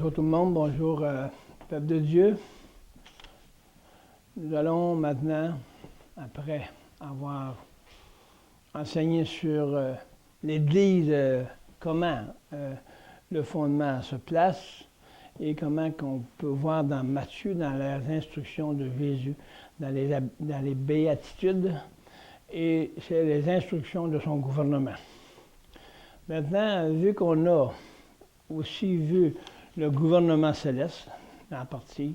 Bonjour tout le monde, bonjour peuple de Dieu. Nous allons maintenant, après avoir enseigné sur l'Église, comment le fondement se place et comment qu'on peut voir dans Matthieu, dans les instructions de Jésus, dans les béatitudes, et c'est les instructions de son gouvernement. Maintenant, vu qu'on a aussi vu le gouvernement céleste en partie,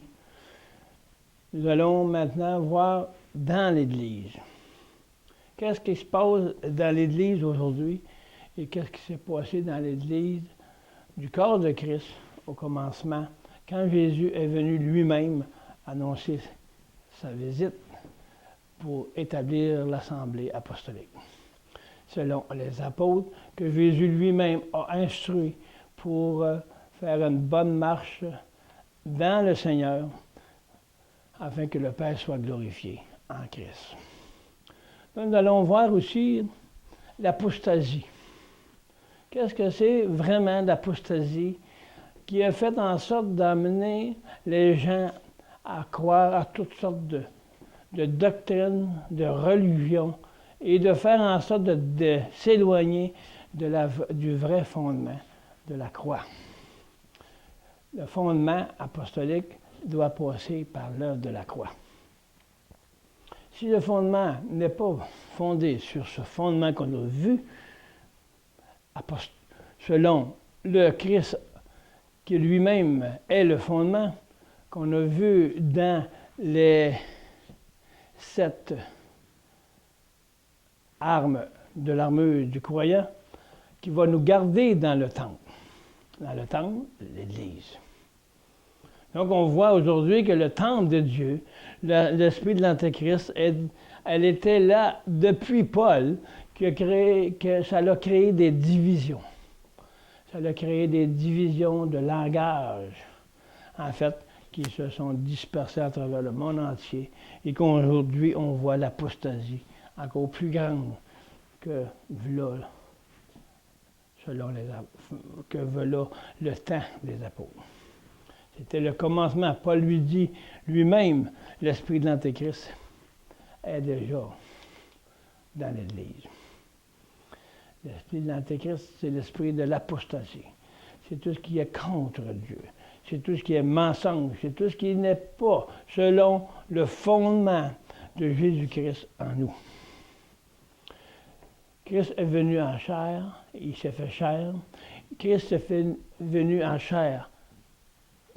nous allons maintenant voir dans l'Église. Qu'est-ce qui se passe dans l'Église aujourd'hui et qu'est-ce qui s'est passé dans l'Église du corps de Christ au commencement, quand Jésus est venu lui-même annoncer sa visite pour établir l'Assemblée apostolique. Selon les apôtres, que Jésus lui-même a instruit pour faire une bonne marche dans le Seigneur, afin que le Père soit glorifié en Christ. Donc, nous allons voir aussi l'apostasie. Qu'est-ce que c'est vraiment l'apostasie qui a fait en sorte d'amener les gens à croire à toutes sortes de doctrines, de religions, et de faire en sorte de s'éloigner du vrai fondement de la croix. Le fondement apostolique doit passer par l'œuvre de la croix. Si le fondement n'est pas fondé sur ce fondement qu'on a vu, selon le Christ qui lui-même est le fondement, qu'on a vu dans les 7 armes de l'armure du croyant, qui va nous garder dans le temple. Dans le temple, l'Église. Donc, on voit aujourd'hui que le temple de Dieu, l'esprit de l'Antéchrist, elle était là depuis Paul, que ça a créé des divisions. Ça a créé des divisions de langage, en fait, qui se sont dispersées à travers le monde entier et qu'aujourd'hui, on voit l'apostasie encore plus grande que là, que là le temps des apôtres. C'était le commencement. Paul lui dit lui-même, l'esprit de l'Antéchrist est déjà dans l'Église. L'esprit de l'Antéchrist, c'est l'esprit de l'apostasie. C'est tout ce qui est contre Dieu. C'est tout ce qui est mensonge. C'est tout ce qui n'est pas selon le fondement de Jésus-Christ en nous. Christ est venu en chair, il s'est fait chair. Christ est venu en chair.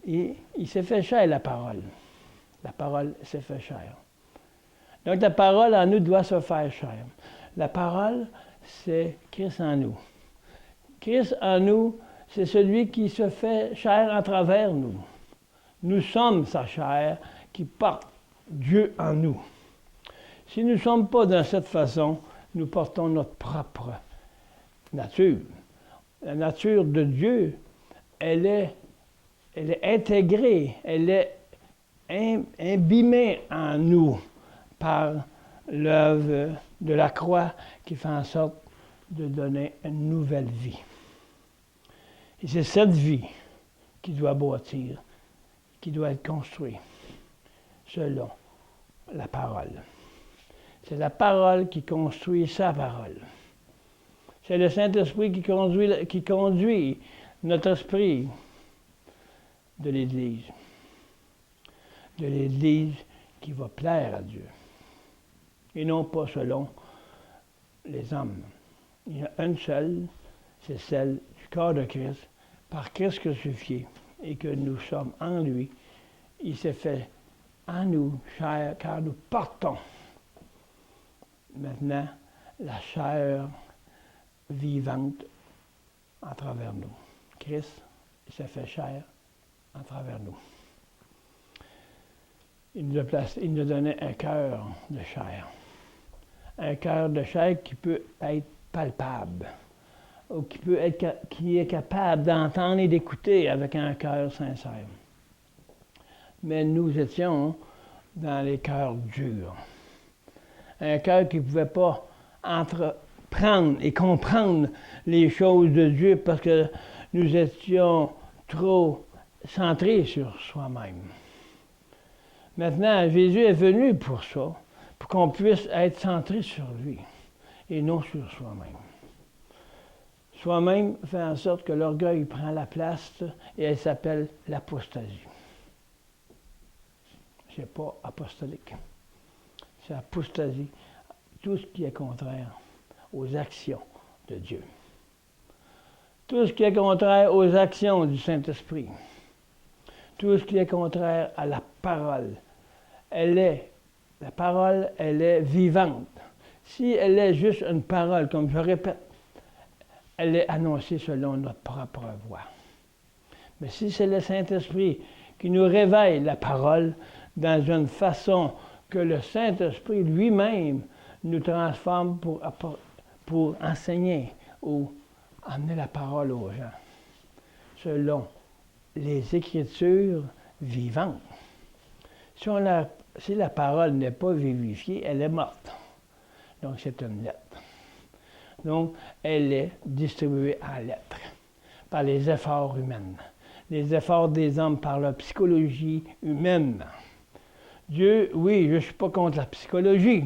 Il s'est fait chair, la parole. La parole s'est fait chair. Donc la parole en nous doit se faire chair. La parole, c'est Christ en nous. Christ en nous, c'est celui qui se fait chair à travers nous. Nous sommes sa chair qui porte Dieu en nous. Si nous ne sommes pas de cette façon, nous portons notre propre nature. La nature de Dieu, elle est intégrée, elle est imbibée en nous par l'œuvre de la croix qui fait en sorte de donner une nouvelle vie. Et c'est cette vie qui doit bâtir, qui doit être construite selon la parole. C'est la parole qui construit sa parole. C'est le Saint-Esprit qui conduit notre esprit de l'Église. De l'Église qui va plaire à Dieu. Et non pas selon les hommes. Il y en a une seule, c'est celle du corps de Christ, par Christ crucifié, et que nous sommes en lui. Il s'est fait en nous chair, car nous portons maintenant la chair vivante à travers nous. Christ s'est fait chair à travers nous. Il nous a donné un cœur de chair. Un cœur de chair qui peut être palpable, ou qui est capable d'entendre et d'écouter avec un cœur sincère. Mais nous étions dans les cœurs durs. Un cœur qui ne pouvait pas entreprendre et comprendre les choses de Dieu parce que nous étions trop centré sur soi-même. Maintenant, Jésus est venu pour ça, pour qu'on puisse être centré sur lui et non sur soi-même. Soi-même fait en sorte que l'orgueil prend la place et elle s'appelle l'apostasie. C'est pas apostolique. C'est apostasie. Tout ce qui est contraire aux actions de Dieu. Tout ce qui est contraire aux actions du Saint-Esprit. Tout ce qui est contraire à la parole. La parole, elle est vivante. Si elle est juste une parole, comme je répète, elle est annoncée selon notre propre voix. Mais si c'est le Saint-Esprit qui nous réveille la parole dans une façon que le Saint-Esprit lui-même nous transforme pour enseigner ou amener la parole aux gens, selon les Écritures vivantes. Si la parole n'est pas vivifiée, elle est morte. Donc, c'est une lettre. Donc, elle est distribuée en lettres par les efforts humains, les efforts des hommes par la psychologie humaine. Dieu, oui, je ne suis pas contre la psychologie,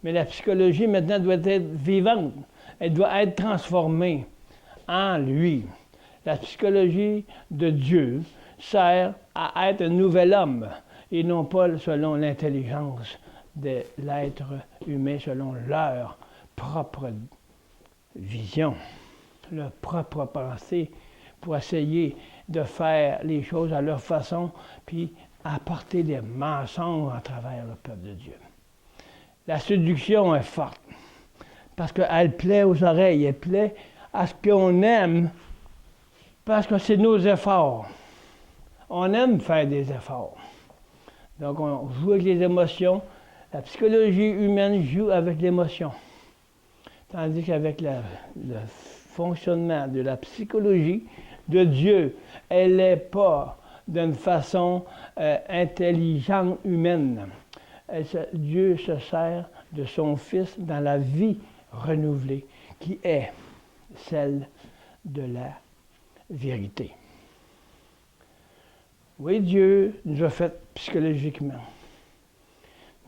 mais la psychologie maintenant doit être vivante. Elle doit être transformée en lui. La psychologie de Dieu sert à être un nouvel homme et non pas selon l'intelligence de l'être humain, selon leur propre vision, leur propre pensée, pour essayer de faire les choses à leur façon, puis apporter des mensonges à travers le peuple de Dieu. La séduction est forte, parce qu'elle plaît aux oreilles, elle plaît à ce qu'on aime, parce que c'est nos efforts. On aime faire des efforts. Donc, on joue avec les émotions. La psychologie humaine joue avec l'émotion. Tandis qu'avec le fonctionnement de la psychologie de Dieu, elle n'est pas d'une façon intelligente humaine. Dieu se sert de son Fils dans la vie renouvelée, qui est celle de la vérité. Oui, Dieu nous a fait psychologiquement,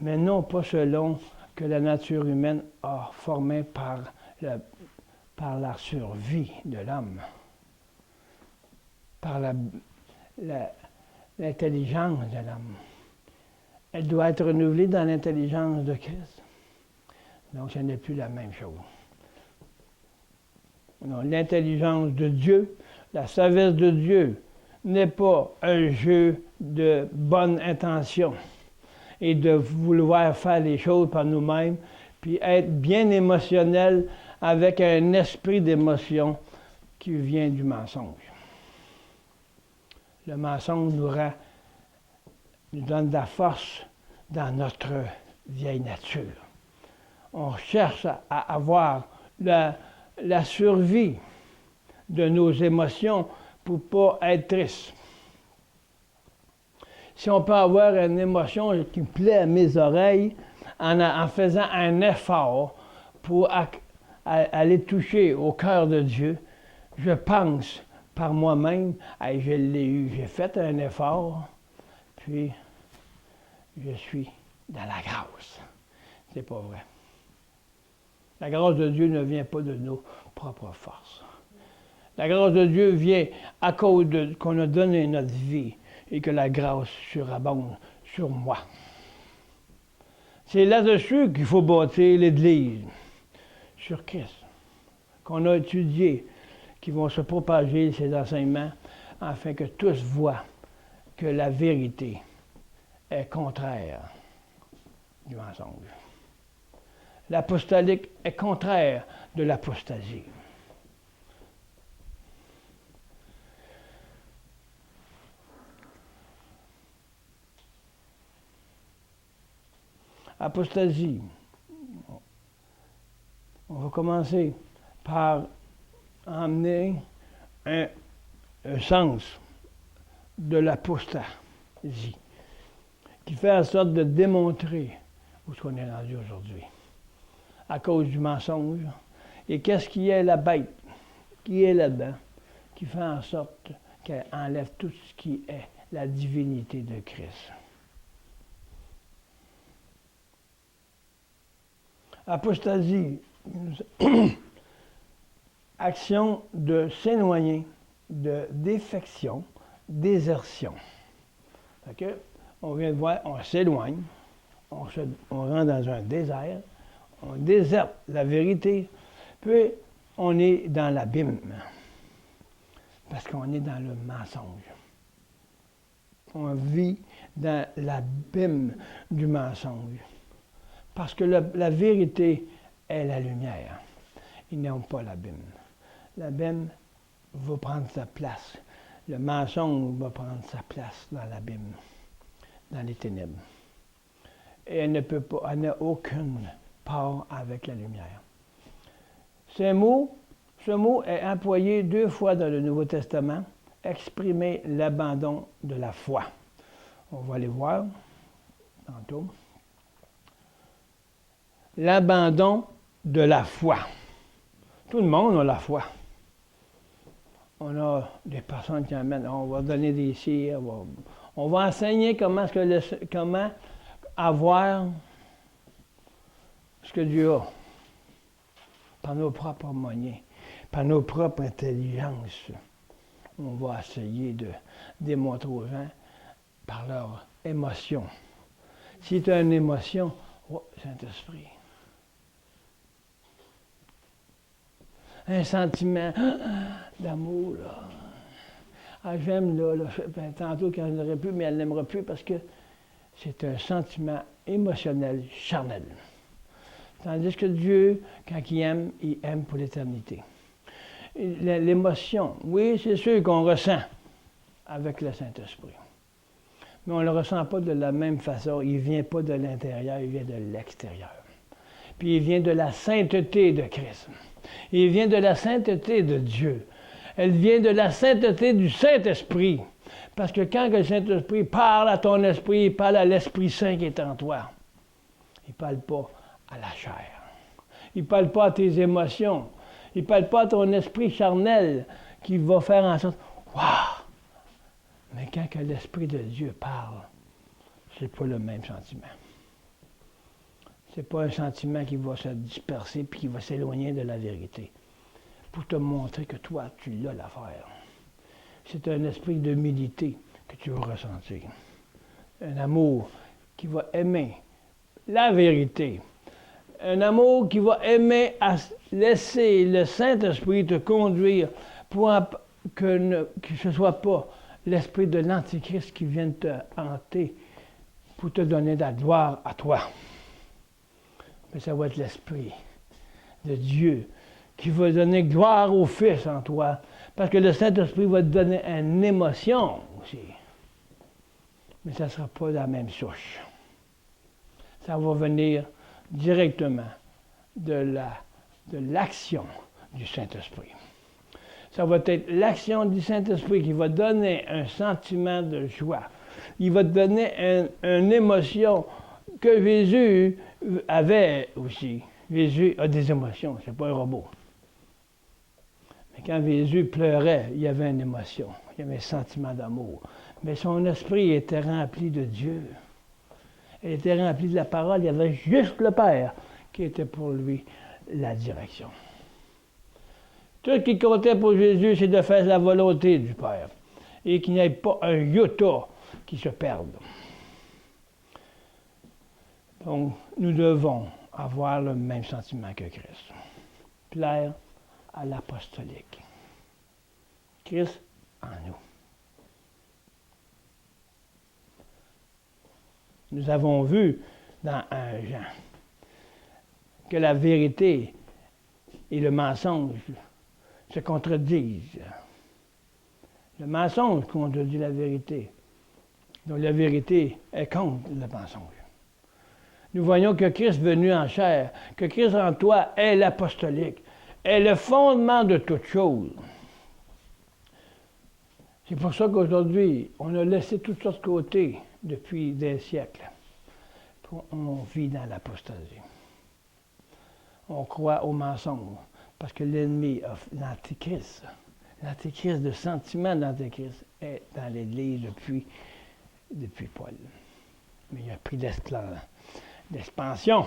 mais non pas selon que la nature humaine a formé par la survie de l'homme, par l'intelligence de l'homme. Elle doit être renouvelée dans l'intelligence de Christ. Donc, ce n'est plus la même chose. Non, l'intelligence de Dieu, la sagesse de Dieu, n'est pas un jeu de bonne intention et de vouloir faire les choses par nous-mêmes, puis être bien émotionnel avec un esprit d'émotion qui vient du mensonge. Le mensonge nous donne de la force dans notre vieille nature. On cherche à avoir la survie de nos émotions pour ne pas être triste. Si on peut avoir une émotion qui plaît à mes oreilles en faisant un effort pour aller toucher au cœur de Dieu, je pense par moi-même, hey, je l'ai eu, j'ai fait un effort, puis je suis dans la grâce. C'est pas vrai. La grâce de Dieu ne vient pas de nos propres forces. La grâce de Dieu vient à cause qu'on a donné notre vie et que la grâce surabonde sur moi. C'est là-dessus qu'il faut bâtir l'Église, sur Christ, qu'on a étudié, qui vont se propager ces enseignements, afin que tous voient que la vérité est contraire du mensonge. L'apostolique est contraire de l'apostasie. Apostasie. On va commencer par emmener un sens de l'apostasie qui fait en sorte de démontrer où est-ce qu'on est rendu aujourd'hui à cause du mensonge. Et qu'est-ce qui est la bête qui est là-dedans, qui fait en sorte qu'elle enlève tout ce qui est la divinité de Christ. Apostasie, action de s'éloigner, de défection, désertion. Okay? On vient de voir, on s'éloigne, on rentre dans un désert, on déserte la vérité, puis on est dans l'abîme, parce qu'on est dans le mensonge. On vit dans l'abîme du mensonge. Parce que la vérité est la lumière. Ils n'ont pas l'abîme. L'abîme va prendre sa place. Le mensonge va prendre sa place dans l'abîme, dans les ténèbres. Et elle n'a aucune part avec la lumière. Ce mot est employé 2 fois dans le Nouveau Testament, exprimer l'abandon de la foi. On va les voir tantôt. L'abandon de la foi. Tout le monde a la foi. On a des personnes qui amènent, on va donner des cires, on va enseigner comment avoir ce que Dieu a, par nos propres moyens, par nos propres intelligences. On va essayer de démontrer aux gens par leur émotion. Si tu as une émotion, oh, Saint-Esprit. Un sentiment d'amour, là. Ah, j'aime, là. Ben, tantôt, quand je n'aurais plus, mais elle n'aimera plus parce que c'est un sentiment émotionnel, charnel. Tandis que Dieu, quand il aime pour l'éternité. L'émotion, oui, c'est sûr qu'on ressent avec le Saint-Esprit. Mais on ne le ressent pas de la même façon. Il ne vient pas de l'intérieur, il vient de l'extérieur. Puis il vient de la sainteté de Christ. Il vient de la sainteté de Dieu. Elle vient de la sainteté du Saint-Esprit. Parce que quand le Saint-Esprit parle à ton esprit, il parle à l'Esprit Saint qui est en toi. Il ne parle pas à la chair. Il ne parle pas à tes émotions. Il ne parle pas à ton esprit charnel qui va faire en sorte « Waouh! » Mais quand que l'Esprit de Dieu parle, ce n'est pas le même sentiment. Ce n'est pas un sentiment qui va se disperser puis qui va s'éloigner de la vérité pour te montrer que toi, tu l'as l'affaire. C'est un esprit d'humilité que tu vas ressentir. Un amour qui va aimer la vérité. Un amour qui va aimer à laisser le Saint-Esprit te conduire pour que ce ne soit pas l'esprit de l'Antichrist qui vient te hanter pour te donner de la gloire à toi. Mais ça va être l'Esprit de Dieu qui va donner gloire au Fils en toi. Parce que le Saint-Esprit va te donner une émotion aussi. Mais ça ne sera pas de la même souche. Ça va venir directement de l'action du Saint-Esprit. Ça va être l'action du Saint-Esprit qui va donner un sentiment de joie. Il va te donner une émotion que Jésus avait aussi. Jésus a des émotions, c'est pas un robot. Mais quand Jésus pleurait, il y avait une émotion, il y avait un sentiment d'amour. Mais son esprit était rempli de Dieu. Il était rempli de la parole, il y avait juste le Père qui était pour lui la direction. Tout ce qui comptait pour Jésus, c'est de faire la volonté du Père et qu'il n'y ait pas un iota qui se perde. Donc, nous devons avoir le même sentiment que Christ. Plaire à l'apostolique. Christ en nous. Nous avons vu dans 1 Jean que la vérité et le mensonge se contredisent. Le mensonge contredit la vérité. Donc la vérité est contre le mensonge. Nous voyons que Christ venu en chair, que Christ en toi est l'apostolique, est le fondement de toute chose. C'est pour ça qu'aujourd'hui, on a laissé toutes sortes de côtés depuis des siècles. On vit dans l'apostasie. On croit au mensonge parce que l'ennemi, l'Antichrist, L'antéchrist, le sentiment d'antéchrist est dans l'Église depuis Paul. Mais il a pris l'expansion.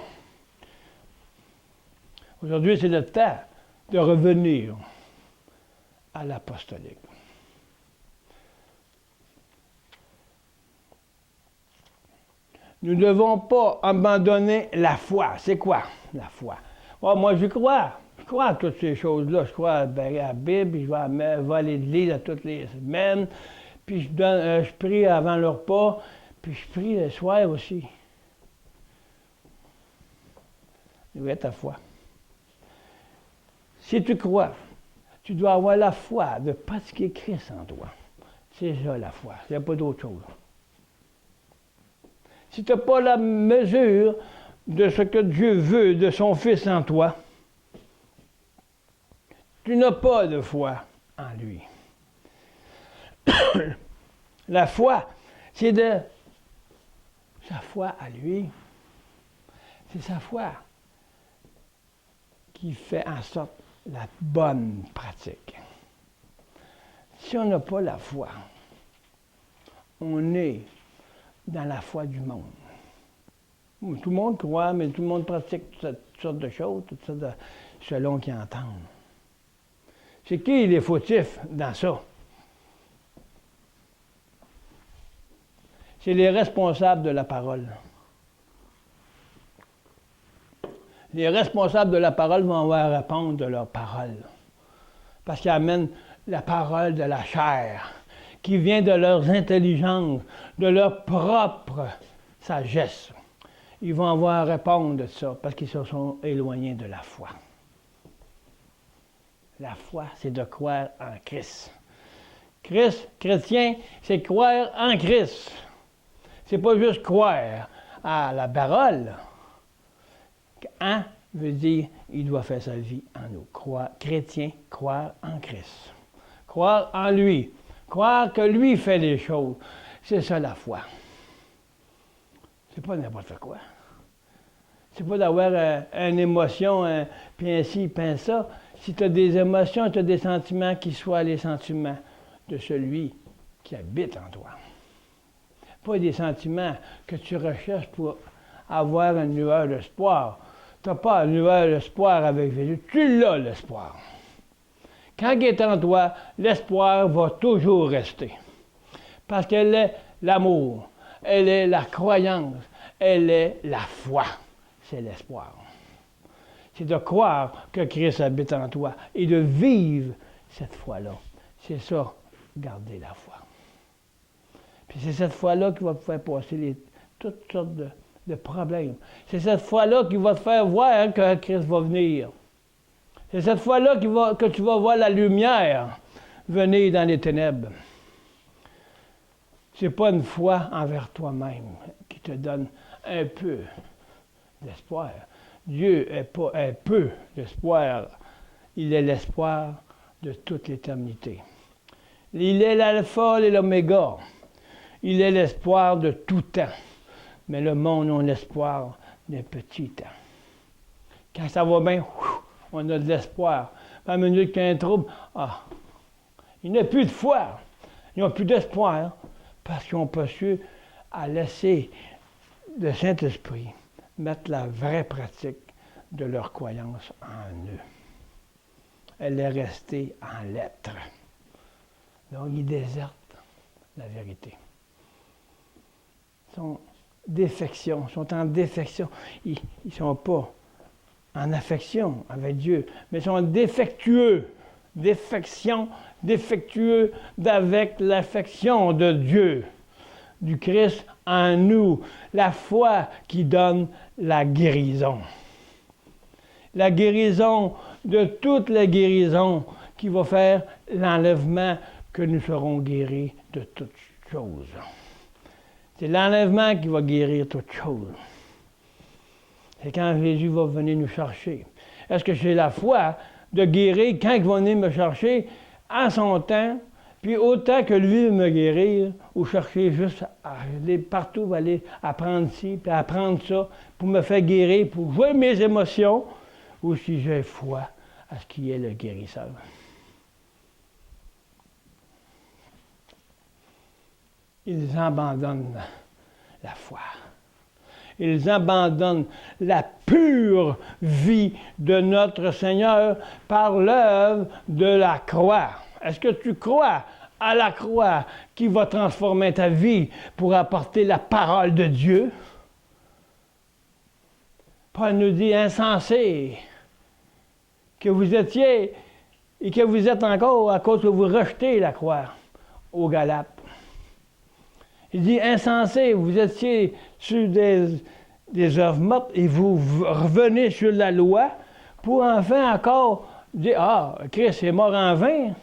Aujourd'hui, c'est le temps de revenir à l'apostolique. Nous ne devons pas abandonner la foi. C'est quoi, la foi? Oh, moi, je crois. Je crois à toutes ces choses-là. Je crois à la Bible, je vais à l'Église toutes les semaines, puis je prie avant le repas, puis je prie le soir aussi. Où est ta foi? Si tu crois, tu dois avoir la foi de pratiquer Christ en toi. C'est ça la foi. Il n'y a pas d'autre chose. Si tu n'as pas la mesure de ce que Dieu veut de son Fils en toi, tu n'as pas de foi en lui. La foi, c'est sa foi à lui. C'est sa foi qui fait en sorte la bonne pratique. Si on n'a pas la foi, on est dans la foi du monde. Tout le monde croit, mais tout le monde pratique toutes sortes de choses, toutes sortes de, selon qu'ils entendent. C'est qui les fautifs dans ça? C'est les responsables de la parole. Les responsables de la parole vont avoir à répondre de leur parole. Parce qu'ils amènent la parole de la chair, qui vient de leurs intelligences, de leur propre sagesse. Ils vont avoir à répondre de ça, parce qu'ils se sont éloignés de la foi. La foi, c'est de croire en Christ. Christ, chrétien, c'est croire en Christ. C'est pas juste croire à la parole. En veut dire, il doit faire sa vie en nous. Chrétien, croire en Christ. Croire en lui. Croire que lui fait les choses. C'est ça la foi. C'est pas n'importe quoi. C'est pas d'avoir une émotion, puis ainsi, puis ça. Si tu as des émotions, tu as des sentiments qui soient les sentiments de celui qui habite en toi. Pas des sentiments que tu recherches pour avoir une lueur d'espoir. Tu n'as pas une lueur d'espoir avec Jésus. Tu l'as, l'espoir. Quand il est en toi, l'espoir va toujours rester. Parce qu'elle est l'amour, elle est la croyance, elle est la foi. C'est l'espoir. C'est de croire que Christ habite en toi et de vivre cette foi-là. C'est ça, garder la foi. Puis c'est cette foi-là qui va te faire passer toutes sortes de problèmes. C'est cette foi-là qui va te faire voir que Christ va venir. C'est cette foi-là que tu vas voir la lumière venir dans les ténèbres. Ce n'est pas une foi envers toi-même qui te donne un peu d'espoir. Dieu n'est pas un peu d'espoir. Il est l'espoir de toute l'éternité. Il est l'alpha et l'oméga. Il est l'espoir de tout temps. Mais le monde a l'espoir d'un petit temps. Quand ça va bien, on a de l'espoir. À la minute qu'il y a un trouble, il n'y a plus de foi. Ils n'ont plus d'espoir parce qu'ils n'ont pas su à laisser le Saint-Esprit mettre la vraie pratique de leur croyance en eux. Elle est restée en lettres. Donc, ils désertent la vérité. Ils sont en défection. Ils ne sont pas en affection avec Dieu, mais ils sont défectueux. Défectueux d'avec l'affection de Dieu, du Christ en nous, la foi qui donne la guérison. La guérison de toutes les guérisons qui va faire l'enlèvement que nous serons guéris de toutes choses. C'est l'enlèvement qui va guérir toutes choses. C'est quand Jésus va venir nous chercher. Est-ce que j'ai la foi de guérir quand il va venir me chercher en son temps, puis autant que lui me guérir, ou chercher juste à aller partout, aller apprendre ci, puis apprendre ça, pour me faire guérir, pour jouer mes émotions, ou si j'ai foi à ce qui est le guérisseur. ils abandonnent la foi. Ils abandonnent la pure vie de notre Seigneur par l'œuvre de la croix. Est-ce que tu crois à la croix qui va transformer ta vie pour apporter la parole de Dieu? Paul nous dit insensé que vous étiez et que vous êtes encore à cause que vous rejetez la croix aux Galates. Il dit insensé, vous étiez sur des œuvres mortes et vous revenez sur la loi pour enfin encore dire ah, Christ est mort en vain.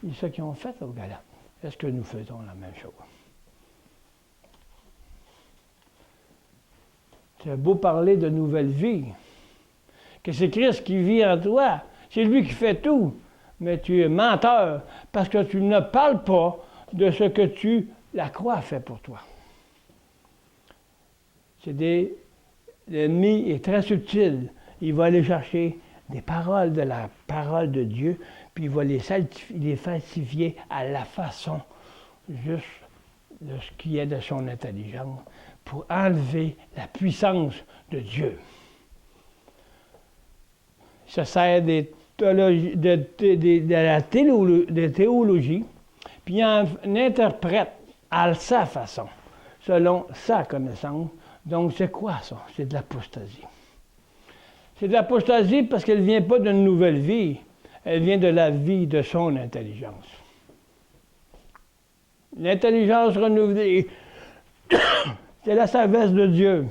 C'est ce qu'ils ont fait aux Galates. Est-ce que nous faisons la même chose? C'est beau parler de nouvelle vie, que c'est Christ qui vit en toi, c'est lui qui fait tout, mais tu es menteur parce que tu ne parles pas de ce que la croix fait pour toi. L'ennemi est très subtil, il va aller chercher des paroles de la parole de Dieu, puis il va les falsifier à la façon juste de ce qui est de son intelligence, pour enlever la puissance de Dieu. Ça sert de théologie, puis il en interprète à sa façon, selon sa connaissance. Donc, c'est quoi ça? C'est de l'apostasie. C'est de l'apostasie parce qu'elle ne vient pas d'une nouvelle vie, elle vient de la vie de son intelligence. L'intelligence renouvelée, c'est la sagesse de Dieu.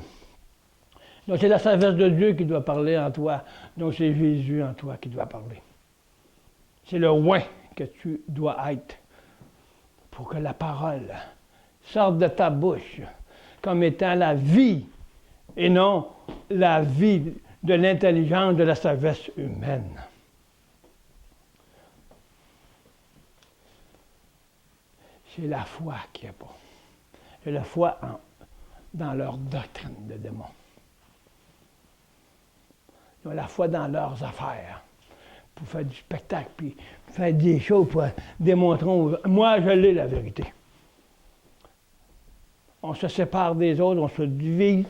Donc, c'est la sagesse de Dieu qui doit parler en toi. Donc, c'est Jésus en toi qui doit parler. C'est le oint que tu dois être pour que la parole sorte de ta bouche comme étant la vie et non la vie de l'intelligence, de la sagesse humaine. C'est la foi qui est pas. C'est la foi dans leur doctrine de démons. Ils ont la foi dans leurs affaires, pour faire du spectacle, puis faire des choses pour démontrer, moi je l'ai la vérité. On se sépare des autres, on se divise,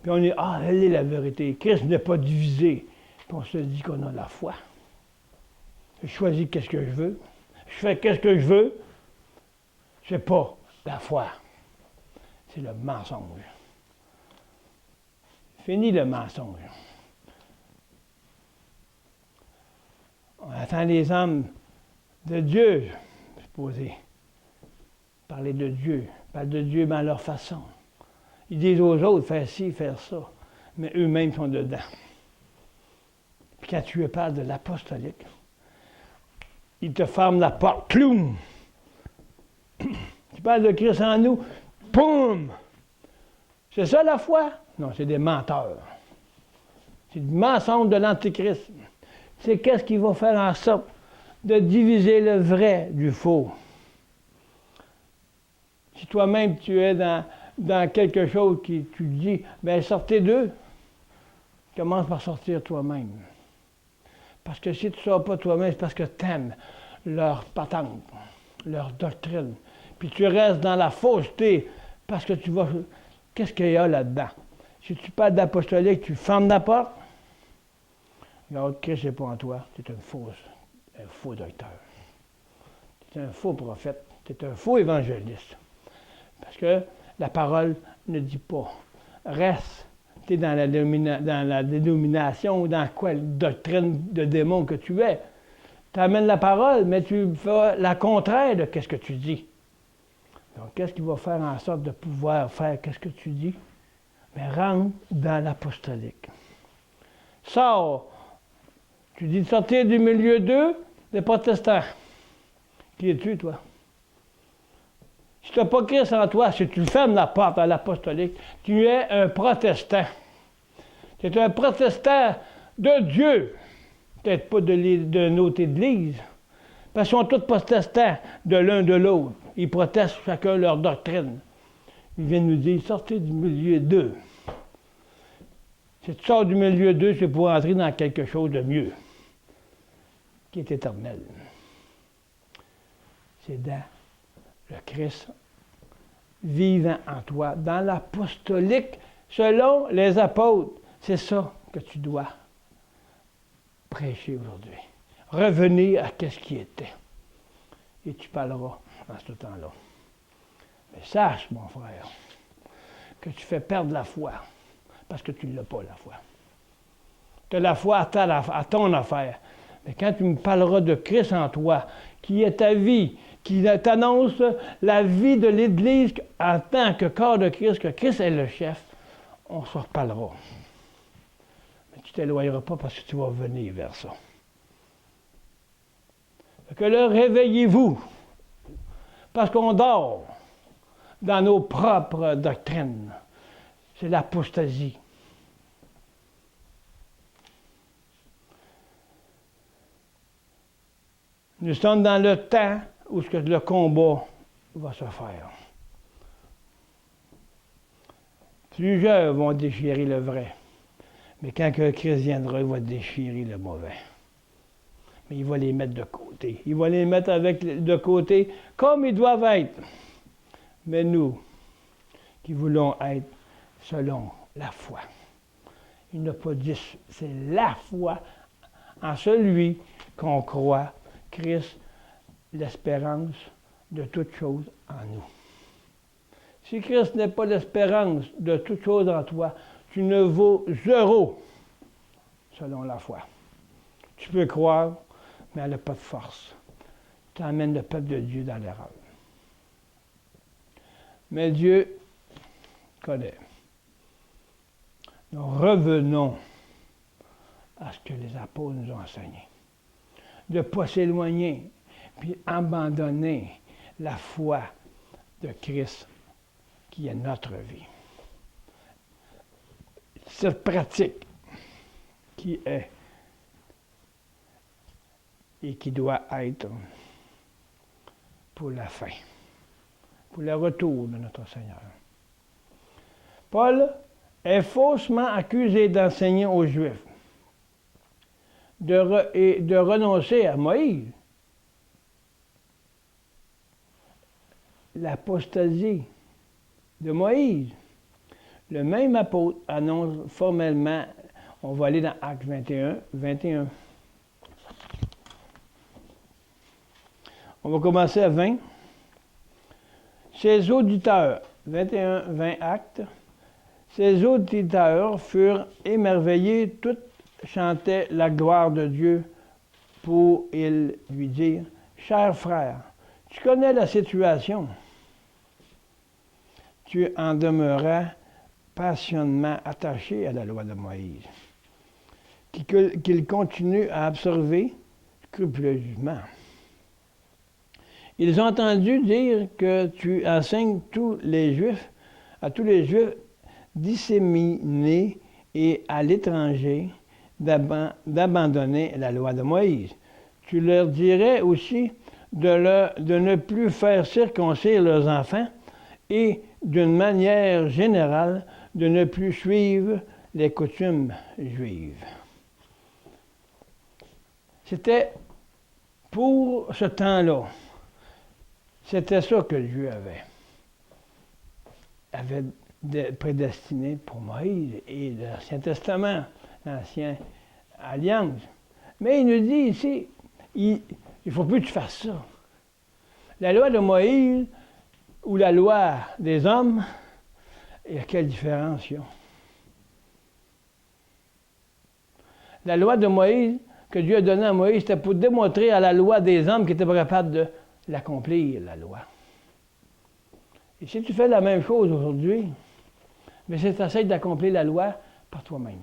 puis on dit, ah, elle est la vérité. Christ n'est pas divisé. Puis on se dit qu'on a la foi. Je choisis qu'est-ce que je veux. Je fais qu'est-ce que je veux. C'est pas la foi. C'est le mensonge. Fini le mensonge. On attend les hommes de Dieu, supposé. Parler de Dieu. Parler de Dieu dans leur façon. Ils disent aux autres, faire ci, faire ça. Mais eux-mêmes sont dedans. Puis quand tu parles de l'apostolique, ils te ferment la porte. Cloum! Tu parles de Christ en nous. Poum! C'est ça la foi? Non, c'est des menteurs. C'est du mensonge de l'Antéchrist. C'est qu'est-ce qui va faire en sorte de diviser le vrai du faux. Si toi-même tu es dans quelque chose qui tu dis, bien sortez d'eux. Commence par sortir toi-même. Parce que si tu ne sors pas toi-même, c'est parce que tu aimes leur patente, leur doctrine. Puis tu restes dans la fausseté parce que tu vas. Qu'est-ce qu'il y a là-dedans? Si tu parles d'apostolique, tu fermes la porte. Regarde, Christ n'est pas en toi. Tu es un faux docteur. Tu es un faux prophète. Tu es un faux évangéliste. Parce que la parole ne dit pas. Reste. Tu es dans la dénomination ou dans quelle doctrine de démon que tu es. Tu amènes la parole, mais tu fais la contraire de ce que tu dis. Donc, qu'est-ce qui va faire en sorte de pouvoir faire ce que tu dis? Mais rentre dans l'apostolique. Sors. Tu dis de sortir du milieu d'eux, des protestants. Qui es-tu, toi? Si tu n'as pas Christ en toi, si tu fermes la porte à l'apostolique, tu es un protestant. Tu es un protestant de Dieu. Peut-être pas de notre Église. Parce qu'ils sont tous protestants de l'un de l'autre. Ils protestent chacun leur doctrine. Ils viennent nous dire, sortez du milieu d'eux. Si tu sors du milieu d'eux, c'est pour entrer dans quelque chose de mieux, qui est éternel. C'est dans le Christ vivant en toi, dans l'apostolique, selon les apôtres. C'est ça que tu dois prêcher aujourd'hui. Revenir à ce qui était. Et tu parleras en ce temps-là. Mais sache, mon frère, que tu fais perdre la foi, parce que tu ne l'as pas, la foi. Tu as la foi à ton affaire. Mais quand tu me parleras de Christ en toi, qui est ta vie, qui t'annonce la vie de l'Église en tant que corps de Christ, que Christ est le chef, on se reparlera. Mais tu ne t'éloigneras pas parce que tu vas venir vers ça. Que là, réveillez-vous, parce qu'on dort dans nos propres doctrines. C'est l'apostasie. Nous sommes dans le temps où le combat va se faire. Plusieurs vont déchirer le vrai, mais quand Christ viendra, il va déchirer le mauvais. Mais il va les mettre de côté. Il va les mettre de côté comme ils doivent être. Mais nous, qui voulons être selon la foi, il n'a pas dit, c'est la foi en celui qu'on croit, Christ, l'espérance de toutes choses en nous. Si Christ n'est pas l'espérance de toutes choses en toi, tu ne vaux zéro selon la foi. Tu peux croire, mais elle n'a pas de force. Tu emmènes le peuple de Dieu dans l'erreur. Mais Dieu connaît. Nous revenons à ce que les apôtres nous ont enseigné. De ne pas s'éloigner, puis abandonner la foi de Christ qui est notre vie. Cette pratique qui est et qui doit être pour la fin, pour le retour de notre Seigneur. Paul est faussement accusé d'enseigner aux Juifs et de renoncer à Moïse. L'apostasie de Moïse. Le même apôtre annonce formellement, on va aller dans Actes 21. On va commencer à 20. Ses auditeurs, 20 Actes, ses auditeurs furent émerveillés, tous chantaient la gloire de Dieu pour ils lui dire, « Cher frère, tu connais la situation. Tu en demeuras passionnément attaché à la loi de Moïse, qu'il continue à observer scrupuleusement. Ils ont entendu dire que tu enseignes à tous les Juifs disséminés et à l'étranger d'abandonner la loi de Moïse. Tu leur dirais aussi de ne plus faire circoncire leurs enfants et, d'une manière générale, de ne plus suivre les coutumes juives. » C'était pour ce temps-là. C'était ça que Dieu avait prédestiné pour Moïse et l'Ancien Testament, l'Ancienne Alliance. Mais il nous dit ici, il ne faut plus que tu fasses ça. La loi de Moïse ou la loi des hommes, il y a quelle différence il y a? La loi de Moïse, que Dieu a donnée à Moïse, c'était pour démontrer à la loi des hommes qui n'étaient pas capables de l'accomplir, la loi. Et si tu fais la même chose aujourd'hui, mais c'est tu essaies d'accomplir la loi par toi-même,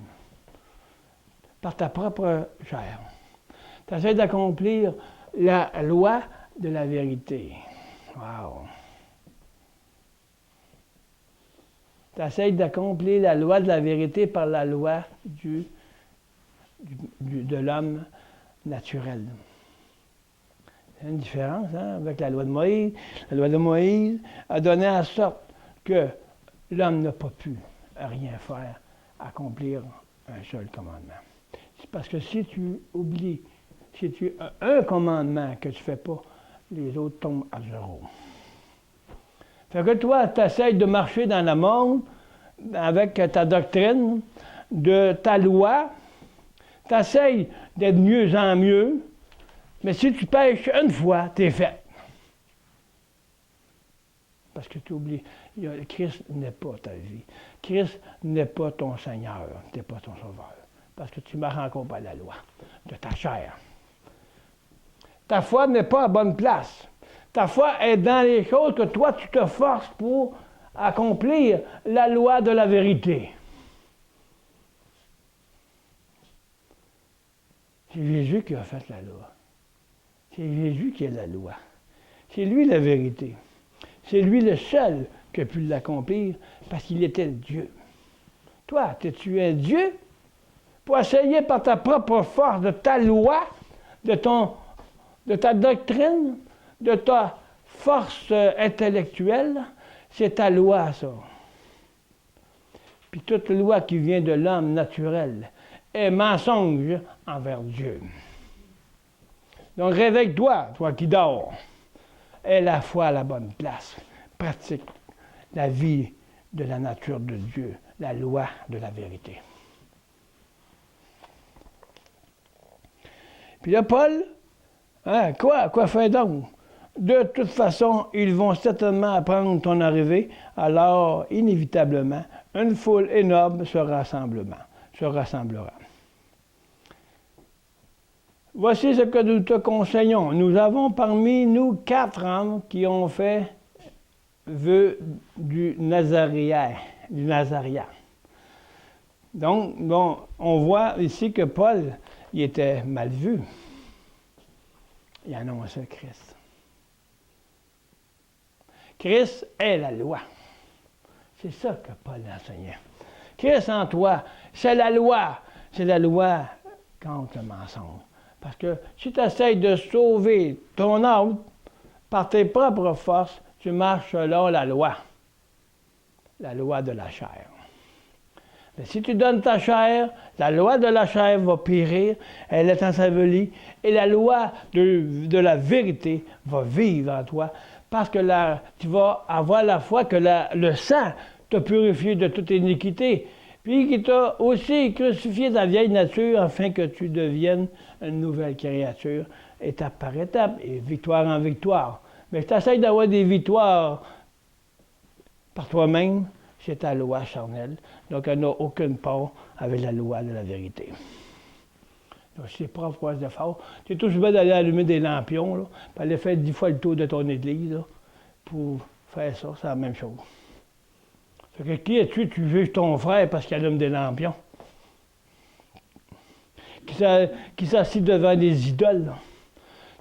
par ta propre chair. Tu essaies d'accomplir la loi de la vérité. Wow! Tu essaies d'accomplir la loi de la vérité par la loi de l'homme naturel. Il y a une différence avec la loi de Moïse. La loi de Moïse a donné en sorte que l'homme n'a pas pu rien faire, accomplir un seul commandement. C'est parce que si tu oublies, si tu as un commandement que tu ne fais pas, les autres tombent à zéro. Fait que toi, tu essaies de marcher dans le monde avec ta doctrine, de ta loi. Tu essaies d'être mieux en mieux. Mais si tu pêches une fois, tu es fait. Parce que tu oublies, Christ n'est pas ta vie. Christ n'est pas ton Seigneur, tu n'es pas ton Sauveur. Parce que tu marches encore par la loi de ta chair. Ta foi n'est pas à bonne place. Ta foi est dans les choses que toi, tu te forces pour accomplir la loi de la vérité. C'est Jésus qui a fait la loi. C'est Jésus qui est la loi. C'est lui la vérité. C'est lui le seul qui a pu l'accomplir parce qu'il était Dieu. Toi, tu es Dieu pour essayer par ta propre force, de ta loi, de ta doctrine, de ta force intellectuelle. C'est ta loi, ça. Puis toute loi qui vient de l'homme naturel est mensonge envers Dieu. Donc réveille-toi, toi qui dors. Aie la foi à la bonne place. Pratique la vie de la nature de Dieu, la loi de la vérité. Puis là, Paul, quoi faire donc? De toute façon, ils vont certainement apprendre ton arrivée, alors inévitablement, une foule énorme se rassemblera. Voici ce que nous te conseillons. Nous avons parmi nous 4 hommes qui ont fait vœu du Nazaréen. Donc, bon, on voit ici que Paul, il était mal vu. Il annonçait Christ. Christ est la loi. C'est ça que Paul enseignait. Christ en toi, c'est la loi. C'est la loi contre le mensonge. Parce que si tu essaies de sauver ton âme par tes propres forces, tu marches selon la loi de la chair. Mais si tu donnes ta chair, la loi de la chair va périr, elle est ensevelie, et la loi de la vérité va vivre en toi, parce que tu vas avoir la foi que le sang t'a purifié de toute iniquité, puis qui t'a aussi crucifié ta vieille nature afin que tu deviennes une nouvelle créature, étape par étape, et victoire en victoire. Mais si tu essaies d'avoir des victoires par toi-même, c'est ta loi charnelle. Donc, elle n'a aucune part avec la loi de la vérité. Donc, si tes propres forces de force, tu es toujours bien d'aller allumer des lampions, là, puis aller faire 10 fois le tour de ton église, là, pour faire ça, c'est la même chose. Fait que qui es-tu, tu juges ton frère parce qu'il allume des lampions? Qui s'assit devant des idoles, là.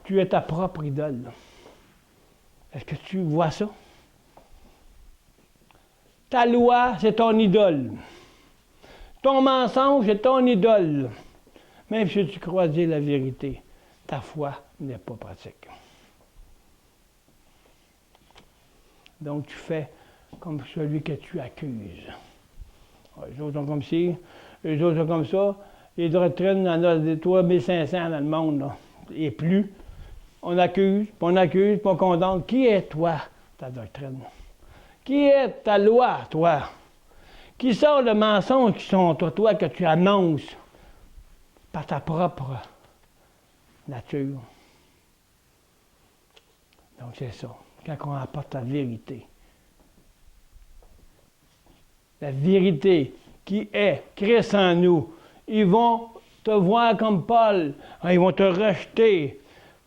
Tu es ta propre idole, là. Est-ce que tu vois ça? Ta loi, c'est ton idole. Ton mensonge, c'est ton idole. Même si tu crois dire la vérité, ta foi n'est pas pratique. Donc, tu fais comme celui que tu accuses. Les autres sont comme ci, les autres sont comme ça. Les doctrines, il y en a des 3500 dans le monde, là, et plus. On accuse, puis on condamne. Qui est toi, ta doctrine? Qui est ta loi, toi? Qui sort le mensonge qui sont toi que tu annonces par ta propre nature? Donc c'est ça, quand on apporte la vérité qui est Christ en nous, ils vont te voir comme Paul, ils vont te rejeter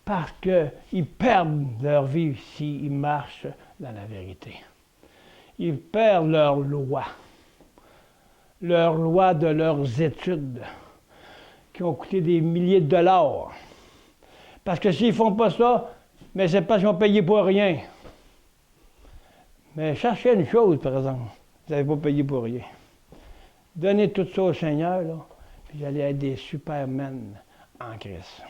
parce qu'ils perdent leur vie s'ils marchent dans la vérité. Ils perdent leur loi de leurs études, qui ont coûté des milliers de dollars. Parce que s'ils ne font pas ça, mais c'est parce qu'ils vont payer pour rien. Mais cherchez une chose, par exemple, vous n'avez pas payé pour rien. Donnez tout ça au Seigneur, là, puis vous allez être des supermen en Christ.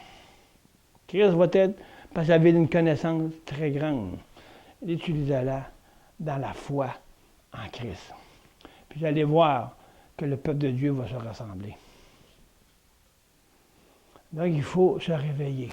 Christ va être, parce qu'il avait une connaissance très grande. Utilisez-la dans la foi en Christ. Puis vous allez voir que le peuple de Dieu va se rassembler. Donc il faut se réveiller.